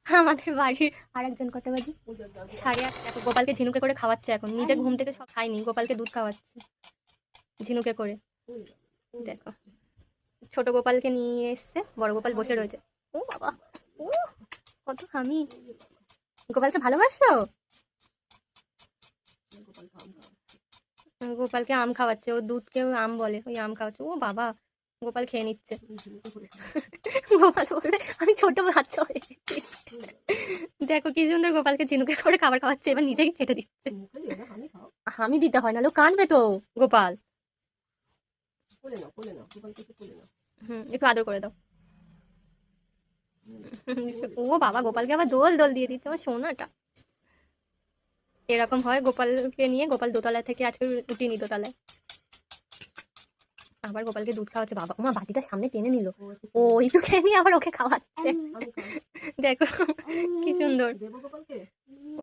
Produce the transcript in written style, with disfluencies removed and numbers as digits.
আমাদের বাড়ির আর একজন কটা বাজি 8:30। দেখো গোপালকে ঝিনুকে করে খাওয়াচ্ছে, এখন নিজে ঘুম থেকে সব খায়নি, গোপালকে দুধ খাওয়াচ্ছে ঝিনুকে করে। দেখো ছোট গোপালকে নিয়ে এসছে, বড় গোপাল বসে রয়েছে। ও বাবা, ও কত আমি গোপালকে ভালোবাসছো। গোপালকে আম খাওয়াচ্ছে, ও দুধকেও আম বলে, ওই আম খাওয়াচ্ছে। ও বাবা, গোপাল খেয়ে নিচ্ছে। গোপাল বলবে আমি ছোট বাচ্চা হয়ে গেছি। দেখো কি সুন্দর গোপালকে ঝিনুকে করে খাবার খাওয়াচ্ছে, এবার নিজেই চেটে দিচ্ছে। আমি দিতে হয়, নাহলে ও কাঁদবে তো গোপাল। একটু আদর করে দাও। ও বাবা, গোপালকে আবার দোল দোল দিয়ে দিচ্ছে আমার সোনাটা। এরকম হয় গোপালকে নিয়ে, গোপাল দোতলা থেকে আজকে উঠিনি দোতলায়। আবার গোপালকে দুধ খাওয়াচ্ছে। বাবা, ওমা বাটিটা সামনে টেনে নিল, ও একটু খেয়ে নিয়ে আবার ওকে খাওয়াচ্ছে। দেখো কি সুন্দর।